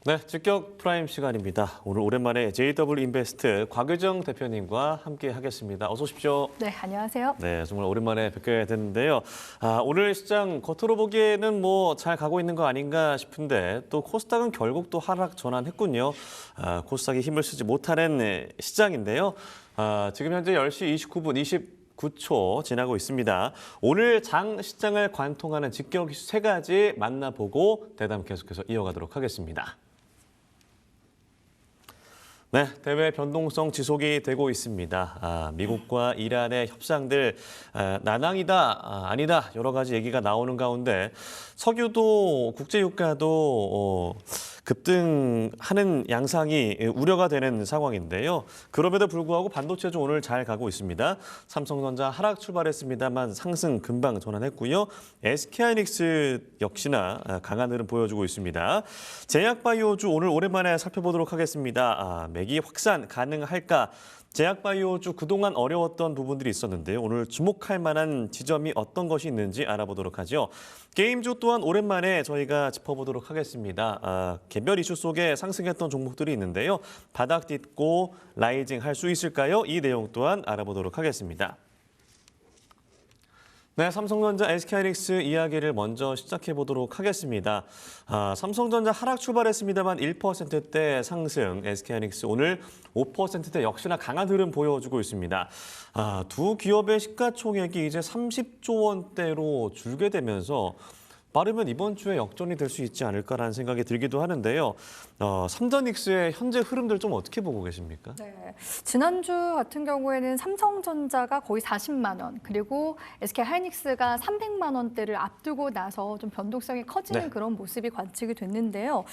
네, 직격 프라임 시간입니다. 오늘 오랜만에 JW 인베스트 곽유정 대표님과 함께 하겠습니다. 어서 오십시오. 네, 안녕하세요. 네, 정말 오랜만에 뵙게 됐는데요. 오늘 시장 겉으로 보기에는 뭐 잘 가고 있는 거 아닌가 싶은데 또 코스닥은 결국 또 하락 전환했군요. 코스닥이 힘을 쓰지 못하는 시장인데요. 지금 현재 10시 29분 29초 지나고 있습니다. 오늘 장 시장을 관통하는 직격 이슈 세 가지 만나보고 대담 계속해서 이어가도록 하겠습니다. 네, 대외 변동성 지속이 되고 있습니다. 미국과 이란의 협상들 난항이다, 아니다 여러 가지 얘기가 나오는 가운데 석유도 국제유가도 급등하는 양상이 우려가 되는 상황인데요. 그럼에도 불구하고 반도체도 오늘 잘 가고 있습니다. 삼성전자 하락 출발했습니다만 상승 금방 전환했고요. SK하이닉스 역시나 강한 흐름 보여주고 있습니다. 제약바이오주 오늘 오랜만에 살펴보도록 하겠습니다. 매기 확산 가능할까? 제약바이오주 그동안 어려웠던 부분들이 있었는데요. 오늘 주목할 만한 지점이 어떤 것이 있는지 알아보도록 하죠. 게임주 또한 오랜만에 저희가 짚어보도록 하겠습니다. 개별 이슈 속에 상승했던 종목들이 있는데요. 바닥 딛고 라이징 할 수 있을까요? 이 내용 또한 알아보도록 하겠습니다. 네, 삼성전자, SK하이닉스 이야기를 먼저 시작해 보도록 하겠습니다. 삼성전자 하락 출발했습니다만 1%대 상승, SK하이닉스 오늘 5%대 역시나 강한 흐름 보여주고 있습니다. 두 기업의 시가총액이 이제 30조 원대로 줄게 되면서 빠르면 이번 주에 역전이 될 수 있지 않을까라는 생각이 들기도 하는데요. 삼전익스의 현재 흐름들 좀 어떻게 보고 계십니까? 네, 지난주 같은 경우에는 삼성전자가 거의 40만 원, 그리고 SK하이닉스가 300만 원대를 앞두고 나서 좀 변동성이 커지는 그런 모습이 관측이 됐는데요.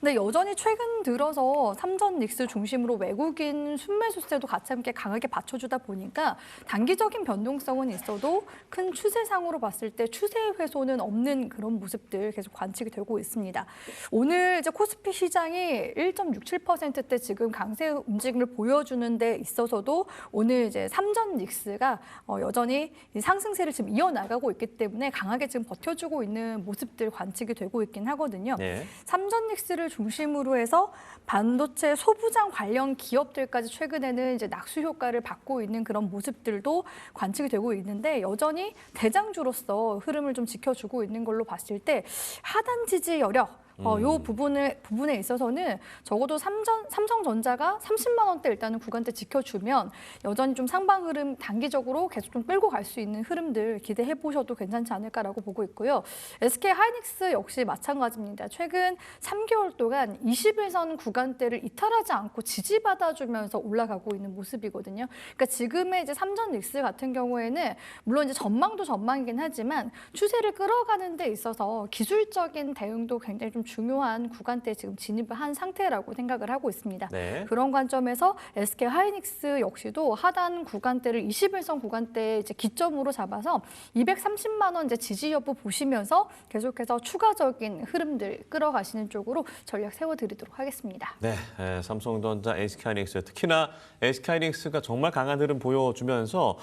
근데 여전히 최근 들어서 삼전익스 중심으로 외국인 순매수세도 같이 함께 강하게 받쳐주다 보니까 단기적인 변동성은 있어도 큰 추세상으로 봤을 때 추세 훼손은 없는 그런 모습들 계속 관측이 되고 있습니다. 오늘 이제 코스피 시장이 1.67%대 지금 강세 움직임을 보여주는 데 있어서도 오늘 이제 삼전닉스가 여전히 상승세를 지금 이어나가고 있기 때문에 강하게 지금 버텨주고 있는 모습들 관측이 되고 있긴 하거든요. 네. 삼전닉스를 중심으로 해서 반도체 소부장 관련 기업들까지 최근에는 이제 낙수 효과를 받고 있는 그런 모습들도 관측이 되고 있는데 여전히 대장주로서 흐름을 좀 지켜주고 있는 걸로 봤을 때 하단 지지 여력 요 부분에 있어서는 적어도 삼성전자가 30만 원대 일단은 구간대 지켜주면 여전히 좀 상방 흐름 단기적으로 계속 좀 끌고 갈 수 있는 흐름들 기대해 보셔도 괜찮지 않을까라고 보고 있고요. SK하이닉스 역시 마찬가지입니다. 최근 3개월 동안 21선 구간대를 이탈하지 않고 지지받아주면서 올라가고 있는 모습이거든요. 그러니까 지금의 이제 삼전닉스 같은 경우에는 물론 이제 전망도 전망이긴 하지만 추세를 끌어가는 데 있어서 기술적인 대응도 굉장히 좀 중요한 구간대에 지금 진입을 한 상태라고 생각을 하고 있습니다. 네. 그런 관점에서 SK하이닉스 역시도 하단 구간대를 21선 구간대 이제 기점으로 잡아서 230만 원 이제 지지 여부 보시면서 계속해서 추가적인 흐름들 끌어가시는 쪽으로 전략 세워드리도록 하겠습니다. 네, 삼성전자, SK하이닉스 특히나 SK하이닉스가 정말 강한 흐름 보여주면서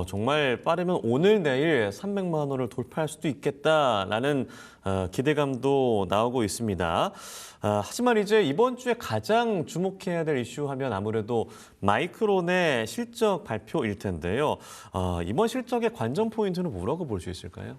정말 빠르면 오늘 내일 300만 원을 돌파할 수도 있겠다라는 기대감도 나오고 있습니다. 하지만 이제 이번 주에 가장 주목해야 될 이슈 하면 아무래도 마이크론의 실적 발표일 텐데요. 이번 실적의 관전 포인트는 뭐라고 볼 수 있을까요?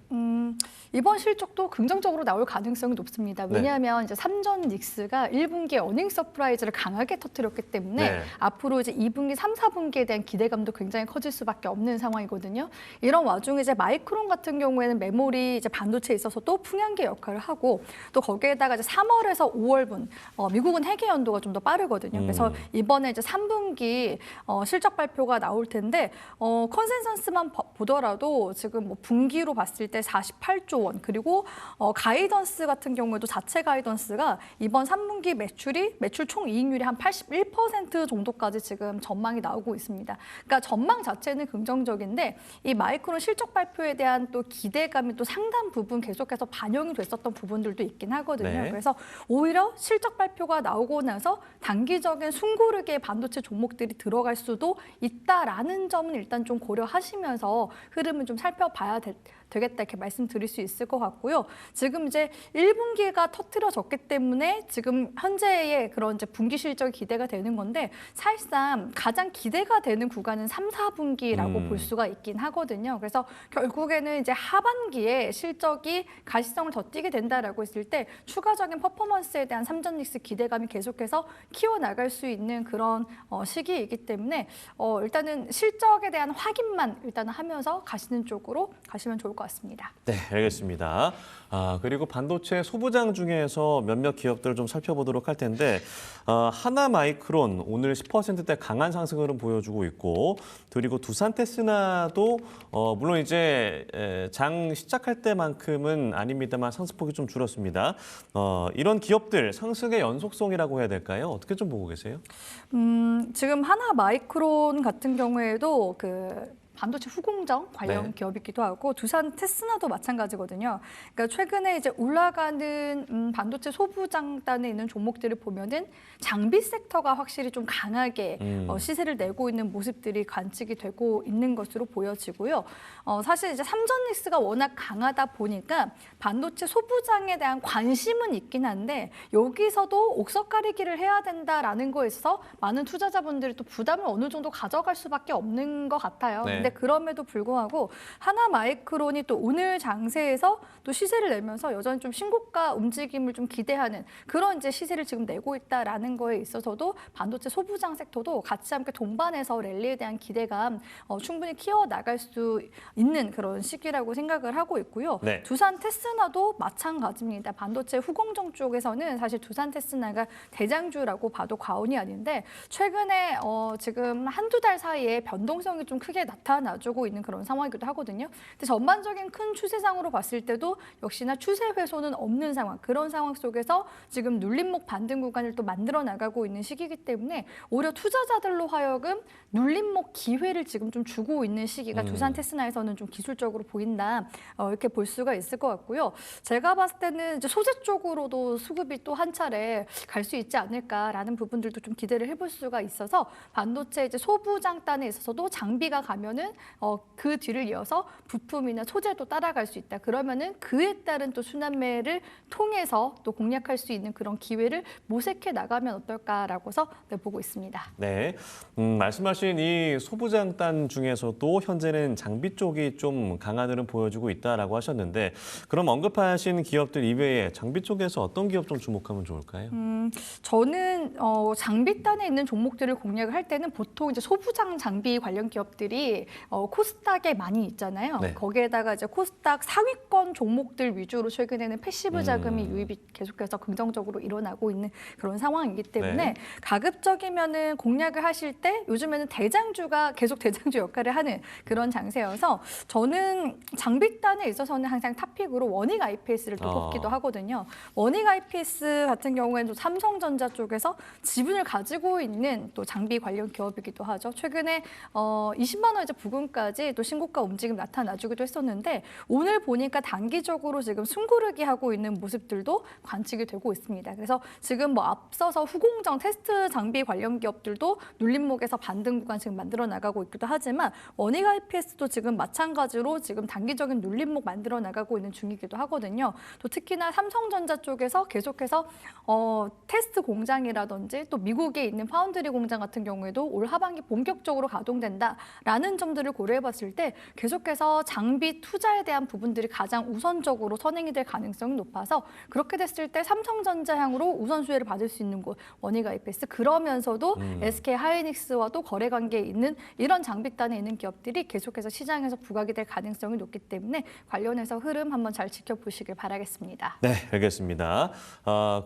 이번 실적도 긍정적으로 나올 가능성이 높습니다. 왜냐하면 이제 삼전닉스가 1분기에 어닝 서프라이즈를 강하게 터뜨렸기 때문에 앞으로 이제 2분기, 3, 4분기에 대한 기대감도 굉장히 커질 수밖에 없는 상황이거든요. 이런 와중에 이제 마이크론 같은 경우에는 메모리 이제 반도체에 있어서 또 풍향계 역할을 하고 또 거기에다가 이제 3월에서 5월분 미국은 회계 연도가 좀 더 빠르거든요. 그래서 이번에 이제 3분기 실적 발표가 나올 텐데 컨센서스만 보더라도 지금 뭐 분기로 봤을 때 48조 원 그리고 가이던스 같은 경우에도 자체 가이던스가 이번 3분기 매출 총이익률이 한 81% 정도까지 지금 전망이 나오고 있습니다. 그러니까 전망 자체는 긍정적인데 이 마이크론 실적 발표에 대한 또 기대감이 또 상당 부분 계속해서 반영이 됐었던 부분들도 있긴 하거든요. 그래서 오히려 실적 발표가 나오고 나서 단기적인 숨고르게 반도체 종목들이 들어갈 수도 있다라는 점은 일단 좀 고려하시면서 흐름을 좀 살펴봐야 되겠다 이렇게 말씀드릴 수 있을 것 같고요. 지금 이제 1분기가 터트려졌기 때문에 지금 현재의 그런 이제 분기 실적이 기대가 되는 건데 사실상 가장 기대가 되는 구간은 3, 4분기라고 볼 수가 있긴 하거든요. 그래서 결국에는 이제 하반기에 실적이 가시성을 더 띠게 된다라고 했을 때 추가적인 퍼포먼스에 대한 삼전릭스 기대감이 계속해서 키워나갈 수 있는 그런 시기이기 때문에 일단은 실적에 대한 확인만 일단 하면서 가시는 쪽으로 가시면 좋을 것 같습니다. 네, 알겠습니다. 그리고 반도체 소부장 중에서 몇몇 기업들을 좀 살펴보도록 할 텐데 하나마이크론 오늘 10%대 강한 상승 흐름 보여주고 있고 그리고 두산테스나도 물론 이제 장 시작할 때만큼은 아닙니다만 상승폭이 좀 줄었습니다. 이런 기업들 상승의 연속성이라고 해야 될까요? 어떻게 좀 보고 계세요? 지금 하나마이크론 같은 경우에도 반도체 후공정 관련 네. 기업이기도 하고 두산 테스나도 마찬가지거든요. 그러니까 최근에 이제 올라가는 반도체 소부장단에 있는 종목들을 보면은 장비 섹터가 확실히 좀 강하게 시세를 내고 있는 모습들이 관측이 되고 있는 것으로 보여지고요. 사실 이제 삼전릭스가 워낙 강하다 보니까 반도체 소부장에 대한 관심은 있긴 한데 여기서도 옥석 가리기를 해야 된다라는 거에 있어서 많은 투자자분들이 또 부담을 어느 정도 가져갈 수밖에 없는 것 같아요. 네. 근데 그럼에도 불구하고 하나마이크론이 또 오늘 장세에서 또 시세를 내면서 여전히 좀 신고가 움직임을 좀 기대하는 그런 이제 시세를 지금 내고 있다라는 거에 있어서도 반도체 소부장 섹터도 같이 함께 동반해서 랠리에 대한 기대감 충분히 키워 나갈 수 있는 그런 시기라고 생각을 하고 있고요. 네. 두산 테스나도 마찬가지입니다. 반도체 후공정 쪽에서는 사실 두산 테스나가 대장주라고 봐도 과언이 아닌데 최근에 지금 한두 달 사이에 변동성이 좀 크게 나타나주고 있는 그런 상황이기도 하거든요. 근데 전반적인 큰 추세상으로 봤을 때도 역시나 추세 회소는 없는 상황, 그런 상황 속에서 지금 눌림목 반등 구간을 또 만들어 나가고 있는 시기이기 때문에 오히려 투자자들로 하여금 눌림목 기회를 지금 좀 주고 있는 시기가 두산 테스나에서는 좀 기술적으로 보인다 이렇게 볼 수가 있을 것 같고요. 제가 봤을 때는 이제 소재 쪽으로도 수급이 또 한 차례 갈 수 있지 않을까라는 부분들도 좀 기대를 해볼 수가 있어서 반도체 이제 소부장단에 있어서도 장비가 가면은 그 뒤를 이어서 부품이나 소재도 따라갈 수 있다. 그러면은 그에 따른 또 순환매를 통해서 또 공략할 수 있는 그런 기회를 모색해 나가면 어떨까라고서 보고 있습니다. 네, 말씀하신 이 소부장단 중에서도 현재는 장비 쪽이 좀 강한 흐름 보여주고 있다라고 하셨는데 그럼 언급하신 기업들 이외에 장비 쪽에서 어떤 기업 좀 주목하면 좋을까요? 저는 장비단에 있는 종목들을 공략을 할 때는 보통 이제 소부장 장비 관련 기업들이 코스닥에 많이 있잖아요. 네. 거기에다가 이제 코스닥 상위권 종목들 위주로 최근에는 패시브 자금이 유입이 계속해서 긍정적으로 일어나고 있는 그런 상황이기 때문에 네. 가급적이면은 공략을 하실 때 요즘에는 대장주가 계속 대장주 역할을 하는 그런 장세여서 저는 장비단에 있어서는 항상 탑픽으로 원익 IPS를 또 뽑기도 하거든요. 원익 IPS 같은 경우에는 또 삼성전자 쪽에서 지분을 가지고 있는 또 장비 관련 기업이기도 하죠. 최근에 20만 원 이제 부근까지 또 신고가 움직임 나타나주기도 했었는데 오늘 보니까 단기적으로 지금 숨고르기 하고 있는 모습들도 관측이 되고 있습니다. 그래서 지금 뭐 앞서서 후공정 테스트 장비 관련 기업들도 눌림목에서 반등 구간 지금 만들어 나가고 있기도 하지만 원익 IPS도 지금 마찬가지로 지금 단기적인 눌림목 만들어 나가고 있는 중이기도 하거든요. 또 특히나 삼성전자 쪽에서 계속해서 테스트 공장이라든지 또 미국에 있는 파운드리 공장 같은 경우에도 올 하반기 본격적으로 가동된다라는 점들을 고려해봤을 때 계속해서 장비 투자에 대한 부분들이 가장 우선적으로 선행이 될 가능성이 높아서 그렇게 됐을 때 삼성전자 향으로 우선수혜를 받을 수 있는 곳 원익 IPS 그러면서도 SK 하이닉스와도 거래 관계에 있는 이런 장비단에 있는 기업들이 계속해서 시장에서 부각이 될 가능성이 높기 때문에 관련해서 흐름 한번 잘 지켜보시길 바라겠습니다. 네, 알겠습니다.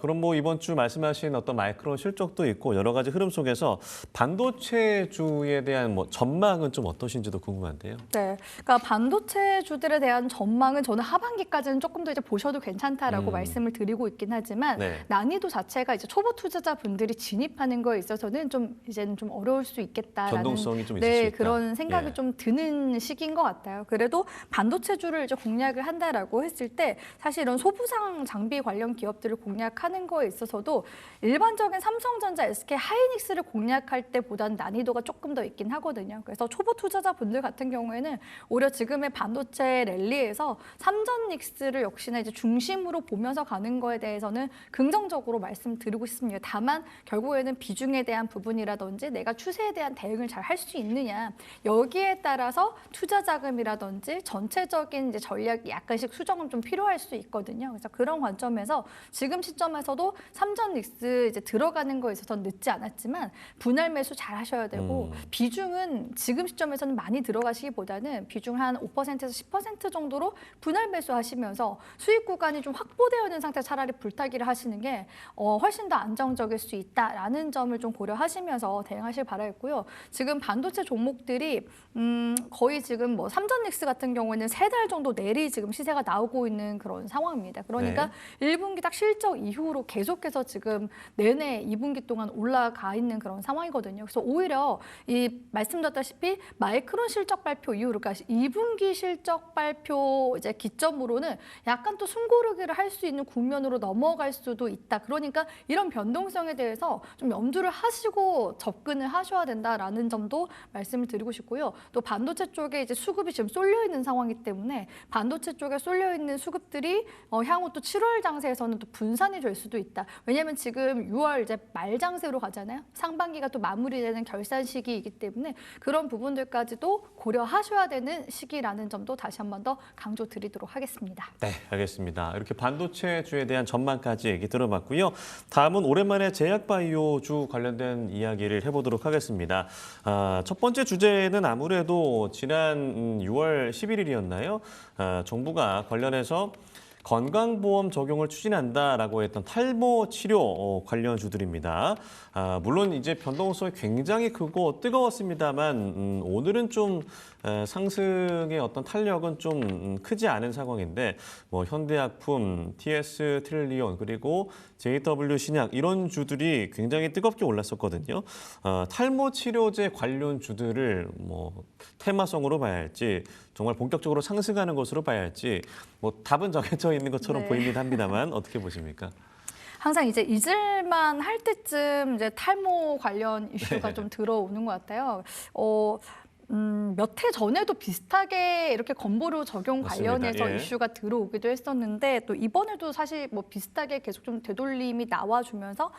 그럼 뭐 이번 주 말씀하신 어떤 마이크론 실적도 있고 여러 가지 흐름 속에서 반도체주에 대한 뭐 전망은 좀 어떠신지도 궁금한데요. 네, 그러니까 반도체주들에 대한 전망은 저는 하반기까지는 조금 더 이제 보셔도 괜찮다라고 말씀을 드리고 있긴 하지만 네. 난이도 자체가 이제 초보 투자자분들이 진입하는 거에 있어서는 좀 이제는 좀 어려울 수 있겠다라는 변동성이 좀 있을 수 있다. 그런 생각이 예. 좀 드는 시기인 것 같아요. 그래도 반도체주를 이제 공략을 한다라고 했을 때 사실 이런 소부상 장비 관련 기업들을 공략하는 거에 있어서도 일반적인 삼성전자, SK 하이닉스를 공략할 때보다는 난이도가 조금 더 있긴 하거든요. 그래서 초보 투자 투자자분들 같은 경우에는 오히려 지금의 반도체 랠리에서 삼전닉스를 역시나 이제 중심으로 보면서 가는 거에 대해서는 긍정적으로 말씀드리고 싶습니다. 다만 결국에는 비중에 대한 부분이라든지 내가 추세에 대한 대응을 잘 할 수 있느냐 여기에 따라서 투자 자금이라든지 전체적인 이제 전략이 약간씩 수정은 좀 필요할 수 있거든요. 그래서 그런 관점에서 지금 시점에서도 삼전닉스 이제 들어가는 거에 있어서 늦지 않았지만 분할 매수 잘 하셔야 되고 비중은 지금 시점에서는 많이 들어가시기보다는 비중 한 5%에서 10% 정도로 분할 매수하시면서 수익 구간이 좀 확보되어 있는 상태 차라리 불타기를 하시는 게 훨씬 더 안정적일 수 있다라는 점을 좀 고려하시면서 대응하실 바라겠고요. 지금 반도체 종목들이 거의 지금 뭐 삼전닉스 같은 경우에는 3달 정도 내리 지금 시세가 나오고 있는 그런 상황입니다. 그러니까 1분기 딱 실적 이후로 계속해서 지금 내내 2분기 동안 올라가 있는 그런 상황이거든요. 그래서 오히려 이 말씀드렸다시피 마이크론 실적 발표 이후로 그러니까 2분기 실적 발표 이제 기점으로는 약간 또 숨고르기를 할 수 있는 국면으로 넘어갈 수도 있다. 그러니까 이런 변동성에 대해서 좀 염두를 하시고 접근을 하셔야 된다라는 점도 말씀을 드리고 싶고요. 또 반도체 쪽에 이제 수급이 지금 쏠려 있는 상황이기 때문에 반도체 쪽에 쏠려 있는 수급들이 향후 또 7월 장세에서는 또 분산이 될 수도 있다. 왜냐하면 지금 6월 이제 말 장세로 가잖아요. 상반기가 또 마무리되는 결산 시기이기 때문에 그런 부분들까지도 고려하셔야 되는 시기라는 점도 다시 한 번 더 강조드리도록 하겠습니다. 네, 알겠습니다. 이렇게 반도체주에 대한 전망까지 얘기 들어봤고요. 다음은 오랜만에 제약바이오주 관련된 이야기를 해보도록 하겠습니다. 첫 번째 주제는 아무래도 지난 6월 11일이었나요? 정부가 관련해서 건강보험 적용을 추진한다라고 했던 탈모 치료 관련주들입니다. 물론 이제 변동성이 굉장히 크고 뜨거웠습니다만 오늘은 좀 상승의 어떤 탄력은 좀 크지 않은 상황인데 뭐 현대약품, TS 트릴리온 그리고 JW 신약 이런 주들이 굉장히 뜨겁게 올랐었거든요. 탈모 치료제 관련 주들을 뭐 테마성으로 봐야 할지 정말 본격적으로 상승하는 것으로 봐야 할지 뭐 답은 정해져 있는 것처럼 보이긴 합니다만 어떻게 보십니까? 항상 이제 잊을만 할 때쯤 이제 탈모 관련 이슈가 좀 들어오는 것 같아요. 몇 해 전에도 비슷하게 이렇게 건보료 적용 관련해서 예. 이슈가 들어오기도 했었는데 또 이번에도 사실 뭐 비슷하게 계속 좀 되돌림이 나와주면서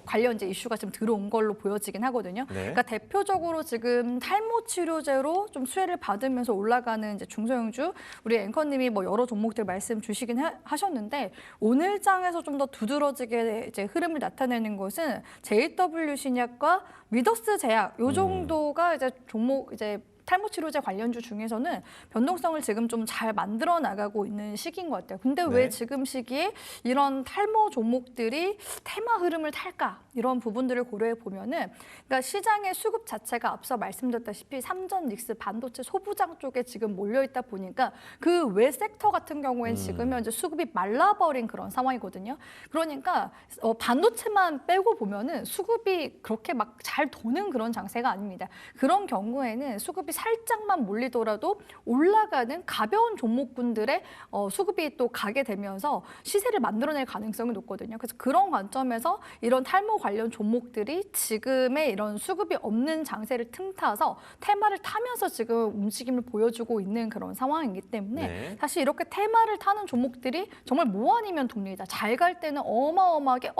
관련 이제 이슈가 좀 들어온 걸로 보여지긴 하거든요. 네. 그러니까 대표적으로 지금 탈모 치료제로 좀 수혜를 받으면서 올라가는 이제 중소형주 우리 앵커님이 뭐 여러 종목들 말씀 주시긴 하셨는데 오늘 장에서 좀 더 두드러지게 이제 흐름을 나타내는 것은 JW 신약과 위더스 제약 요 정도가 이제 종목 이제 탈모 치료제 관련주 중에서는 변동성을 지금 좀 잘 만들어 나가고 있는 시기인 것 같아요. 근데 왜 지금 시기에 이런 탈모 종목들이 테마 흐름을 탈까? 이런 부분들을 고려해 보면은 그러니까 시장의 수급 자체가 앞서 말씀드렸다시피 삼전 닉스 반도체 소부장 쪽에 지금 몰려 있다 보니까 그 외 섹터 같은 경우에는 지금 현재 수급이 말라버린 그런 상황이거든요. 그러니까 반도체만 빼고 보면은 수급이 그렇게 막 잘 도는 그런 장세가 아닙니다. 그런 경우에는 수급이 살짝만 몰리더라도 올라가는 가벼운 종목군들의 수급이 또 가게 되면서 시세를 만들어낼 가능성이 높거든요. 그래서 그런 관점에서 이런 탈모 관련 종목들이 지금의 이런 수급이 없는 장세를 틈타서 테마를 타면서 지금 움직임을 보여주고 있는 그런 상황이기 때문에 사실 이렇게 테마를 타는 종목들이 정말 뭐 아니면 동력이다. 잘 갈 때는 어마어마하게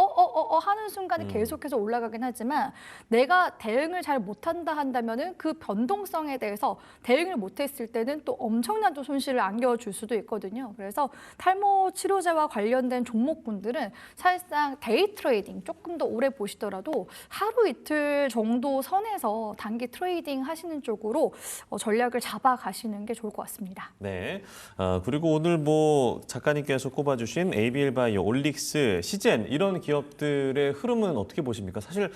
하는 순간에 계속해서 올라가긴 하지만 내가 대응을 잘 못한다 한다면은 그 변동성에 대해서 대응을 못했을 때는 또 엄청난 또 손실을 안겨줄 수도 있거든요. 그래서 탈모 치료제와 관련된 종목군들은 사실상 데이 트레이딩 조금 더 오래 보시더라도 하루 이틀 정도 선에서 단기 트레이딩 하시는 쪽으로 전략을 잡아가시는 게 좋을 것 같습니다. 네. 그리고 오늘 뭐 작가님께서 꼽아주신 ABL바이오, 올릭스, 시젠 이런 기업들의 흐름은 어떻게 보십니까? 사실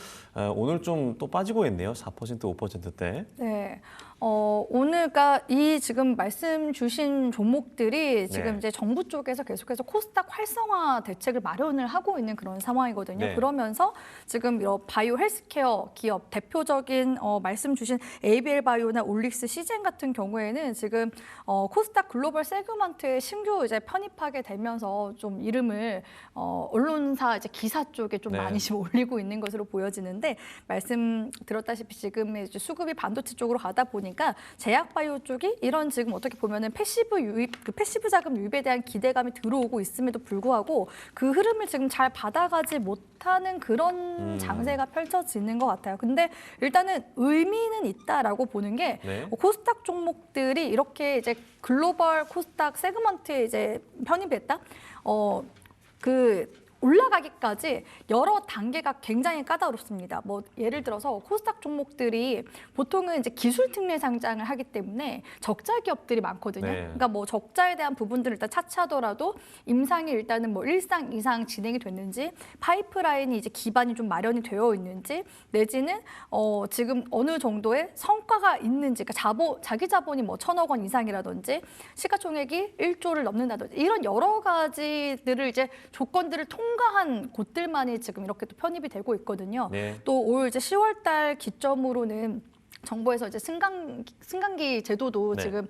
오늘 좀 또 빠지고 있네요. 4%, 5%대. 네. 오늘가 이 지금 말씀 주신 종목들이 지금 이제 정부 쪽에서 계속해서 코스닥 활성화 대책을 마련을 하고 있는 그런 상황이거든요. 그러면서 지금 바이오 헬스케어 기업 대표적인 말씀 주신 ABL 바이오나 올릭스, 시젠 같은 경우에는 지금 코스닥 글로벌 세그먼트에 신규 이제 편입하게 되면서 좀 이름을 언론사 이제 기사 쪽에 좀 많이 지금 올리고 있는 것으로 보여지는데 말씀 들었다시피 지금 이제 수급이 반도체 쪽으로 가다 보니 보니까 제약바이오 쪽이 이런 지금 어떻게 보면은 패시브 유입, 그 패시브 자금 유입에 대한 기대감이 들어오고 있음에도 불구하고 그 흐름을 지금 잘 받아가지 못하는 그런 장세가 펼쳐지는 것 같아요. 근데 일단은 의미는 있다라고 보는 게 네. 코스닥 종목들이 이렇게 이제 글로벌 코스닥 세그먼트에 이제 편입됐다. 올라가기까지 여러 단계가 굉장히 까다롭습니다. 뭐 예를 들어서 코스닥 종목들이 보통은 이제 기술 특례 상장을 하기 때문에 적자 기업들이 많거든요. 네. 그러니까 뭐 적자에 대한 부분들을 일단 차치하더라도 임상이 일단은 뭐 1상 이상 진행이 됐는지, 파이프라인이 이제 기반이 좀 마련이 되어 있는지, 내지는 지금 어느 정도의 성과가 있는지, 그러니까 자기 자본이 뭐 1,000억 원 이상이라든지 시가총액이 1조를 넘는다든지 이런 여러 가지들을 이제 조건들을 통과한 곳들만이 지금 이렇게 또 편입이 되고 있거든요. 네. 또 올 이제 10월달 기점으로는 정부에서 이제 승강기 제도도 네. 지금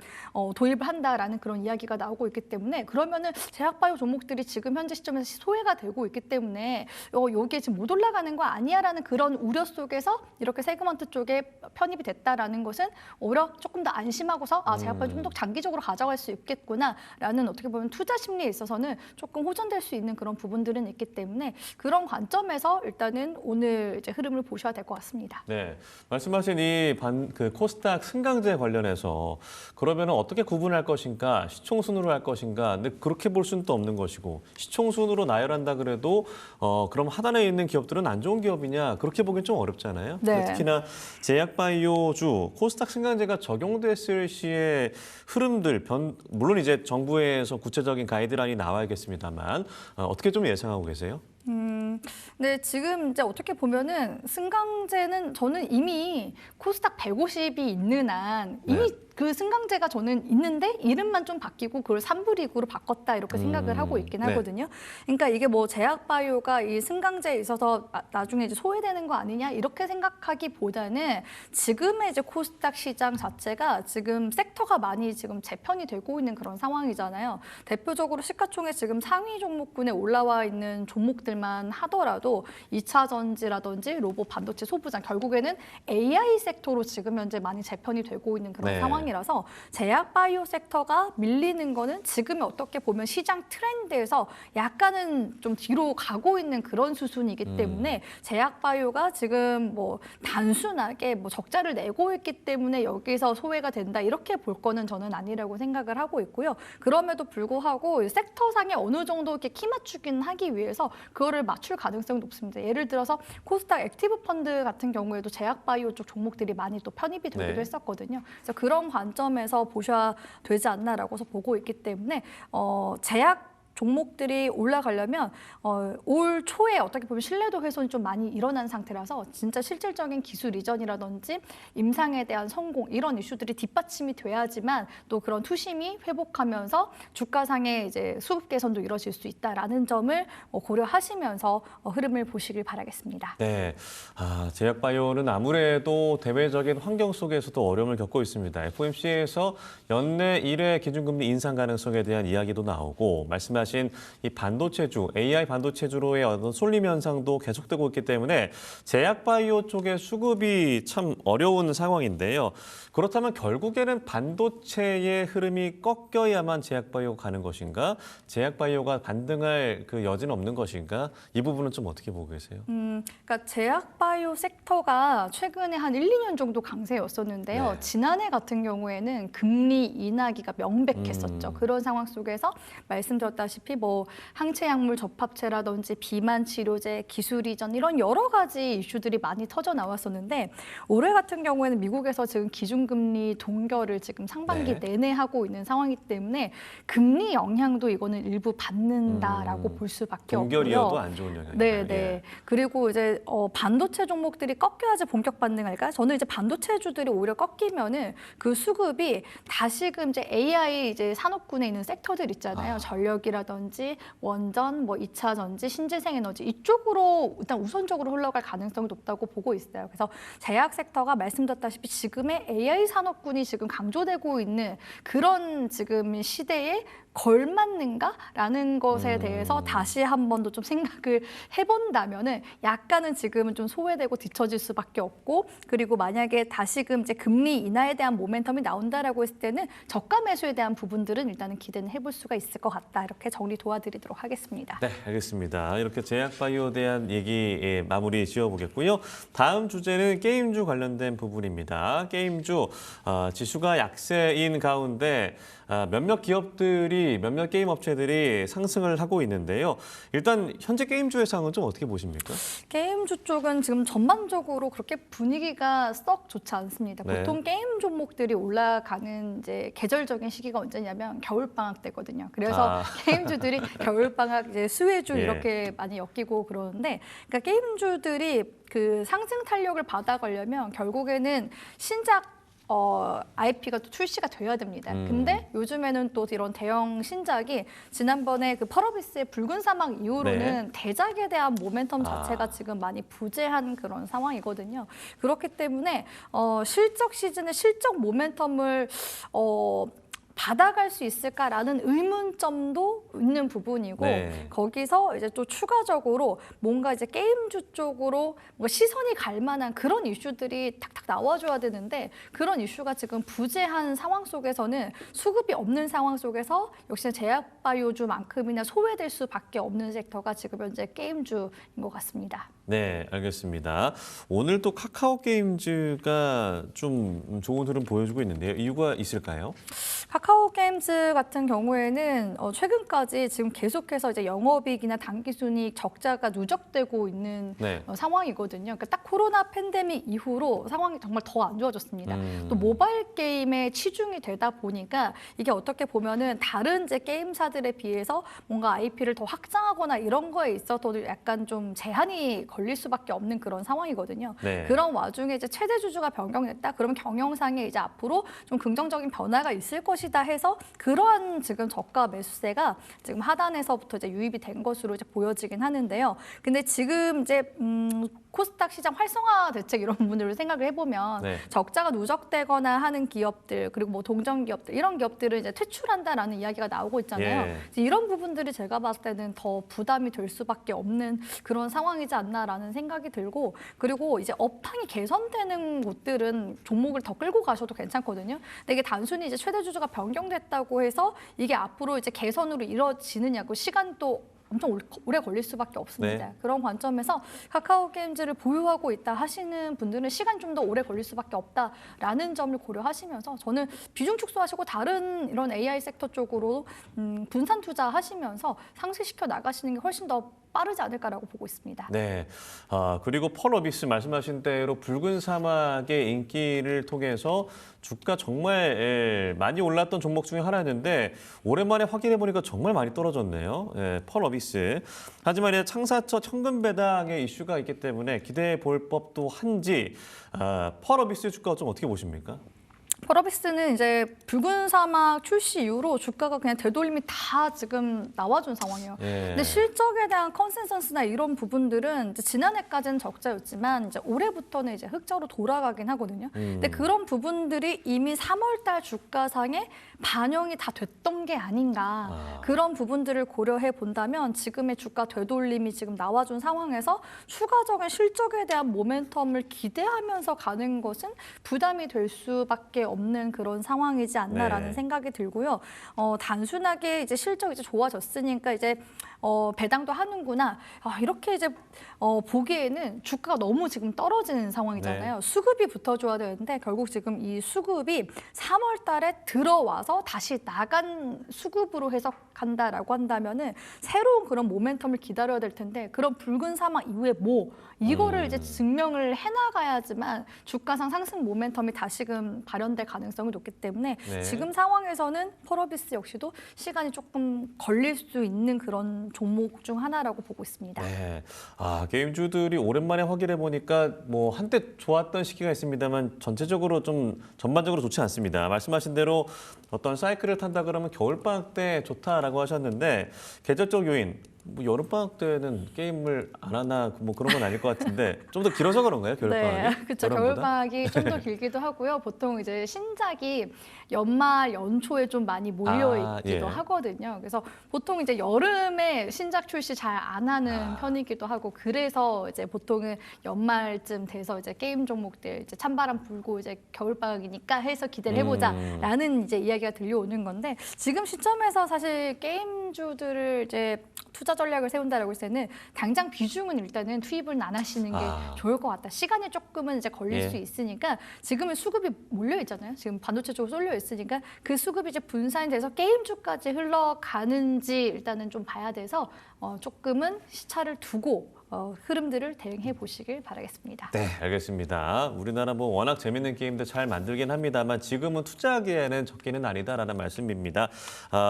도입을 한다라는 그런 이야기가 나오고 있기 때문에 그러면은 제약바이오 종목들이 지금 현재 시점에서 소외가 되고 있기 때문에 여기에 지금 못 올라가는 거 아니야라는 그런 우려 속에서 이렇게 세그먼트 쪽에 편입이 됐다라는 것은 오히려 조금 더 안심하고서 제약바이오 좀 더 장기적으로 가져갈 수 있겠구나라는 어떻게 보면 투자 심리에 있어서는 조금 호전될 수 있는 그런 부분들은 있기 때문에 그런 관점에서 일단은 오늘 이제 흐름을 보셔야 될 것 같습니다. 네, 말씀하신 이 그 코스닥 승강제 관련해서 그러면 어떻게 구분할 것인가, 시총순으로 할 것인가, 근데 그렇게 볼 수는 또 없는 것이고 시총순으로 나열한다 그래도 그럼 하단에 있는 기업들은 안 좋은 기업이냐 그렇게 보기엔 좀 어렵잖아요. 네. 특히나 제약바이오주 코스닥 승강제가 적용됐을 시의 흐름들 물론 이제 정부에서 구체적인 가이드라인이 나와야겠습니다만 어떻게 좀 예상하고 계세요? 네, 지금 이제 어떻게 보면은 승강제는 저는 이미 코스닥 150이 있는 한 이미 그 승강제가 저는 있는데 이름만 좀 바뀌고 그걸 3부 리그로 바꿨다 이렇게 생각을 하고 있긴 네. 하거든요. 그러니까 이게 뭐 제약바이오가 이 승강제에 있어서 나중에 이제 소외되는 거 아니냐 이렇게 생각하기보다는 지금의 이제 코스닥 시장 자체가 지금 섹터가 많이 지금 재편이 되고 있는 그런 상황이잖아요. 대표적으로 시가총액 지금 상위 종목군에 올라와 있는 종목들만 하더라도 2차 전지라든지 로봇 반도체 소부장 결국에는 AI 섹터로 지금 현재 많이 재편이 되고 있는 그런 네. 상황이라서 제약바이오 섹터가 밀리는 거는 지금 어떻게 보면 시장 트렌드에서 약간은 좀 뒤로 가고 있는 그런 수순이기 때문에 제약바이오가 지금 뭐 단순하게 뭐 적자를 내고 있기 때문에 여기서 소외가 된다 이렇게 볼 거는 저는 아니라고 생각을 하고 있고요. 그럼에도 불구하고 섹터상에 어느 정도 이렇게 키 맞추긴 하기 위해서 그거를 맞출 가능성이 높습니다. 예를 들어서 코스닥 액티브 펀드 같은 경우에도 제약바이오 쪽 종목들이 많이 또 편입이 되기도 네. 했었거든요. 그래서 그런 관점에서 보셔야 되지 않나라고 보고 있기 때문에 제약 종목들이 올라가려면 올 초에 어떻게 보면 신뢰도 훼손이 좀 많이 일어난 상태라서 진짜 실질적인 기술 이전이라든지 임상에 대한 성공 이런 이슈들이 뒷받침이 돼야지만 또 그런 투심이 회복하면서 주가상의 이제 수급 개선도 이루어질 수 있다라는 점을 고려하시면서 흐름을 보시길 바라겠습니다. 네, 제약바이오는 아무래도 대외적인 환경 속에서도 어려움을 겪고 있습니다. FOMC에서 연내 1회 기준금리 인상 가능성에 대한 이야기도 나오고 말씀하신 이 반도체주, AI 반도체주로의 어떤 쏠림 현상도 계속되고 있기 때문에 제약바이오 쪽의 수급이 참 어려운 상황인데요. 그렇다면 결국에는 반도체의 흐름이 꺾여야만 제약바이오가 가는 것인가? 제약바이오가 반등할 그 여지는 없는 것인가? 이 부분은 좀 어떻게 보고 계세요? 그러니까 제약바이오 섹터가 최근에 한 1, 2년 정도 강세였었는데요. 네. 지난해 같은 경우에는 금리 인하기가 명백했었죠. 그런 상황 속에서 말씀드렸다시피 뭐 항체 약물 접합체라든지 비만 치료제, 기술 이전 이런 여러 가지 이슈들이 많이 터져 나왔었는데 올해 같은 경우에는 미국에서 지금 기준금리 동결을 지금 상반기 네. 내내 하고 있는 상황이기 때문에 금리 영향도 이거는 일부 받는다라고 볼 수밖에 없고요. 동결이어도 안 좋은 영향이다. 네, 네. 예. 그리고 이제 반도체 종목들이 꺾여야지 본격 반등할까? 저는 이제 반도체주들이 오히려 꺾이면은 그 수급이 다시금 이제 AI 이제 산업군에 있는 섹터들 있잖아요. 전력이라든지 전지라든지 원전, 뭐 2차 전지, 신재생 에너지 이쪽으로 일단 우선적으로 흘러갈 가능성이 높다고 보고 있어요. 그래서 제약 섹터가 말씀드렸다시피 지금의 AI 산업군이 지금 강조되고 있는 그런 지금 시대에 걸맞는가라는 것에 대해서 다시 한 번 더 좀 생각을 해본다면은 약간은 지금은 좀 소외되고 뒤처질 수밖에 없고, 그리고 만약에 다시금 이제 금리 인하에 대한 모멘텀이 나온다라고 했을 때는 저가 매수에 대한 부분들은 일단은 기대는 해볼 수가 있을 것 같다. 이렇게 정리 도와드리도록 하겠습니다. 네, 알겠습니다. 이렇게 제약바이오에 대한 얘기 마무리 지어보겠고요. 다음 주제는 게임주 관련된 부분입니다. 게임주 지수가 약세인 가운데 몇몇 기업들이, 몇몇 게임 업체들이 상승을 하고 있는데요. 일단 현재 게임주의 상황은 좀 어떻게 보십니까? 게임주 쪽은 지금 전반적으로 그렇게 분위기가 썩 좋지 않습니다. 네. 보통 게임 종목들이 올라가는 이제 계절적인 시기가 언제냐면 겨울방학 때거든요. 그래서 게임주들이 겨울방학, 이제 수혜주 예. 이렇게 많이 엮이고 그러는데, 그러니까 게임주들이 그 상승 탄력을 받아가려면 결국에는 신작 IP가 또 출시가 돼야 됩니다. 근데 요즘에는 또 이런 대형 신작이 지난번에 그 펄어비스의 붉은 사막 이후로는 대작에 대한 모멘텀 자체가 지금 많이 부재한 그런 상황이거든요. 그렇기 때문에 실적 시즌에 실적 모멘텀을 받아갈 수 있을까라는 의문점도 있는 부분이고, 거기서 이제 또 추가적으로 뭔가 이제 게임주 쪽으로 뭔가 시선이 갈 만한 그런 이슈들이 탁탁 나와줘야 되는데, 그런 이슈가 지금 부재한 상황 속에서는 수급이 없는 상황 속에서 역시 제약바이오주만큼이나 소외될 수밖에 없는 섹터가 지금 현재 게임주인 것 같습니다. 네, 알겠습니다. 오늘 또 카카오 게임즈가 좀 좋은 흐름 보여주고 있는데요. 이유가 있을까요? 카카오 게임즈 같은 경우에는 최근까지 지금 계속해서 이제 영업이익이나 당기순이익 적자가 누적되고 있는 상황이거든요. 그러니까 딱 코로나 팬데믹 이후로 상황이 정말 더 안 좋아졌습니다. 또 모바일 게임에 치중이 되다 보니까 이게 어떻게 보면은 다른 이제 게임사들에 비해서 뭔가 IP를 더 확장하거나 이런 거에 있어서도 약간 좀 제한이 걸릴 수밖에 없는 그런 상황이거든요. 그런 와중에 이제 최대 주주가 변경됐다. 그러면 경영상에 이제 앞으로 좀 긍정적인 변화가 있을 것이다 해서 그러한 지금 저가 매수세가 지금 하단에서부터 이제 유입이 된 것으로 이제 보여지긴 하는데요. 근데 지금 이제 코스닥 시장 활성화 대책 이런 부분들을 생각을 해보면 적자가 누적되거나 하는 기업들, 그리고 뭐 동전 기업들, 이런 기업들을 이제 퇴출한다라는 이야기가 나오고 있잖아요. 이런 부분들이 제가 봤을 때는 더 부담이 될 수밖에 없는 그런 상황이지 않나라는 생각이 들고, 그리고 이제 업황이 개선되는 곳들은 종목을 더 끌고 가셔도 괜찮거든요. 근데 이게 단순히 이제 최대 주주가 변경됐다고 해서 이게 앞으로 이제 개선으로 이루어지느냐고 시간도 엄청 오래 걸릴 수밖에 없습니다. 그런 관점에서 카카오 게임즈를 보유하고 있다 하시는 분들은 시간 좀 더 오래 걸릴 수밖에 없다라는 점을 고려하시면서 저는 비중 축소하시고 다른 이런 AI 섹터 쪽으로 분산 투자하시면서 상승시켜 나가시는 게 훨씬 더 빠르지 않을까라고 보고 있습니다. 네, 그리고 펄어비스 말씀하신 대로 붉은 사막의 인기를 통해서 주가 정말 많이 올랐던 종목 중에 하나였는데 오랜만에 확인해 보니까 정말 많이 떨어졌네요. 펄어비스. 하지만 이제 창사 첫 현금 배당의 이슈가 있기 때문에 기대해 볼 법도 한지 펄어비스 주가 좀 어떻게 보십니까? 펄어비스는 이제 붉은 사막 출시 이후로 주가가 그냥 되돌림이 다 지금 나와준 상황이에요. 근데 실적에 대한 컨센서스나 이런 부분들은 이제 지난해까지는 적자였지만 이제 올해부터는 이제 흑자로 돌아가긴 하거든요. 근데 그런 부분들이 이미 3월달 주가상에 반영이 다 됐던 게 아닌가. 그런 부분들을 고려해 본다면 지금의 주가 되돌림이 지금 나와준 상황에서 추가적인 실적에 대한 모멘텀을 기대하면서 가는 것은 부담이 될 수밖에 없는 그런 상황이지 않나라는 생각이 들고요. 단순하게 이제 실적이 이제 좋아졌으니까 이제 배당도 하는구나. 이렇게 이제 보기에는 주가가 너무 지금 떨어지는 상황이잖아요. 수급이 붙어줘야 되는데 결국 지금 이 수급이 3월 달에 들어와서 다시 나간 수급으로 해석한다라고 한다면은 새로운 그런 모멘텀을 기다려야 될 텐데 그런 붉은 사막 이후에 이거를 이제 증명을 해나가야지만 주가상 상승 모멘텀이 다시금 발현될 반전될 가능성이 높기 때문에 네. 지금 상황에서는 펄어비스 역시도 시간이 조금 걸릴 수 있는 그런 종목 중 하나라고 보고 있습니다. 네. 게임주들이 오랜만에 확인해 보니까 뭐 한때 좋았던 시기가 있습니다만 전체적으로 좀 전반적으로 좋지 않습니다. 말씀하신 대로 어떤 사이클을 탄다 그러면 겨울방학 때 좋다라고 하셨는데 계절적 요인, 뭐 여름방학 때는 게임을 안 하나 뭐 그런 건 아닐 것 같은데 좀 더 길어서 그런가요, 겨울방학이? 네, 그렇죠. 겨울방학이 좀 더 길기도 하고요. 보통 이제 신작이 연말 연초에 좀 많이 몰려 있기도 예. 하거든요. 그래서 보통 이제 여름에 신작 출시 잘 안 하는 편이기도 하고 그래서 이제 보통은 연말쯤 돼서 이제 게임 종목들 이제 찬바람 불고 이제 겨울방학이니까 해서 기대를 해보자라는 이제 이야기가 들려오는 건데 지금 시점에서 사실 게임주들을 이제 투자 전략을 세운다라고 했을 때는 당장 비중은 일단은 투입을 안 하시는 게 좋을 것 같다. 시간이 조금은 이제 걸릴 예. 수 있으니까 지금은 수급이 몰려 있잖아요. 지금 반도체 쪽으로 쏠려 있으니까 그 수급이 이제 분산이 돼서 게임주까지 흘러가는지 일단은 좀 봐야 돼서 조금은 시차를 두고 흐름들을 대응해 보시길 바라겠습니다. 네, 알겠습니다. 우리나라 뭐 워낙 재밌는 게임도 잘 만들긴 합니다만 지금은 투자하기에는 적기는 아니다라는 말씀입니다.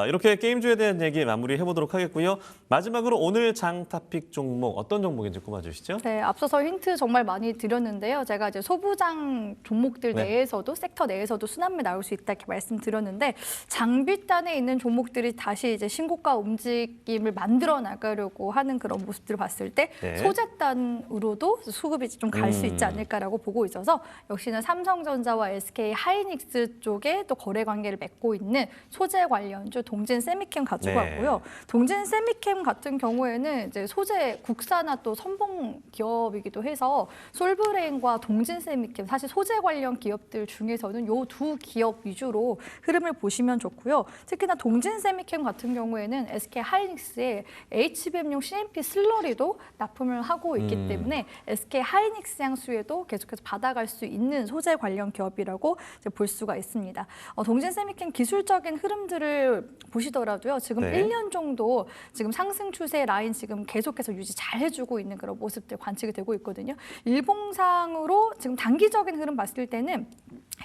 이렇게 게임주에 대한 얘기 마무리해 보도록 하겠고요. 마지막으로 오늘 장타픽 종목 어떤 종목인지 꼽아주시죠. 네, 앞서서 힌트 정말 많이 드렸는데요. 제가 이제 소부장 종목들 네. 내에서도 섹터 내에서도 순환매 나올 수 있다 이렇게 말씀드렸는데 장비단에 있는 종목들이 다시 이제 신고가 움직임을 만들어 나가려고 하는 그런 모습들을 봤을 때 네. 소재단으로도 수급이 좀 갈 수 있지 않을까라고 보고 있어서 역시나 삼성전자와 SK 하이닉스 쪽에 또 거래 관계를 맺고 있는 소재 관련주 동진 세미캠 가지고 네. 왔고요. 동진 세미캠 같은 경우에는 이제 소재 국산화 또 선봉 기업이기도 해서 솔브레인과 동진 세미캠 사실 소재 관련 기업들 중에서는 요 두 기업 위주로 흐름을 보시면 좋고요. 특히나 동진 세미캠 같은 경우에는 SK 하이닉스의 HBM용 CMP 슬러리도 납품을 하고 있기 때문에 SK 하이닉스 향수에도 계속해서 받아갈 수 있는 소재 관련 기업이라고 이제 볼 수가 있습니다. 동진 세미캠 기술적인 흐름들을 보시더라도요. 지금 네. 1년 정도 지금 상승 추세 라인 지금 계속해서 유지 잘 해주고 있는 그런 모습들 관측이 되고 있거든요. 일봉상으로 지금 단기적인 흐름 봤을 때는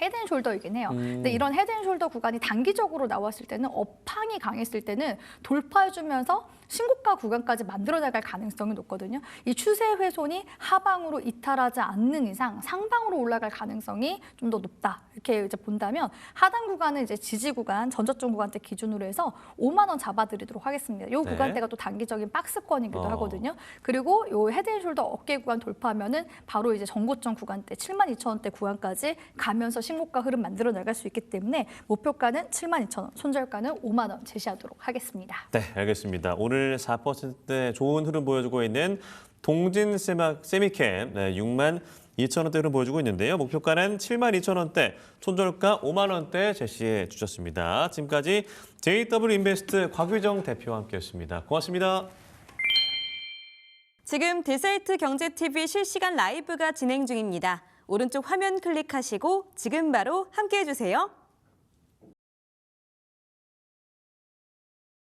헤드앤숄더이긴 해요. 근데 이런 헤드앤숄더 구간이 단기적으로 나왔을 때는 업황이 강했을 때는 돌파해주면서 신고가 구간까지 만들어 나갈 가능성이 높거든요. 이 추세 훼손이 하방으로 이탈하지 않는 이상 상방으로 올라갈 가능성이 좀 더 높다. 이렇게 이제 본다면 하단 구간은 이제 지지 구간, 전저점 구간대 기준으로 해서 5만 원 잡아드리도록 하겠습니다. 이 네. 구간대가 또 단기적인 박스권이기도 하거든요. 그리고 이 헤드앤숄더 어깨 구간 돌파하면은 바로 이제 전고점 구간대 72,000원대 구간까지 가면서 신고가 흐름 만들어 나갈 수 있기 때문에 목표가는 72,000원, 손절가는 5만 원 제시하도록 하겠습니다. 네, 알겠습니다. 오늘 4% 좋은 흐름 보여주고 있는 동진 세미캠 62,000원대로 보여주고 있는데요. 목표가는 72,000원대, 손절가 5만 원대 제시해 주셨습니다. 지금까지 JW 인베스트 곽유정 대표와 함께했습니다. 고맙습니다. 지금 데사이트 경제TV 실시간 라이브가 진행 중입니다. 오른쪽 화면 클릭하시고 지금 바로 함께해 주세요.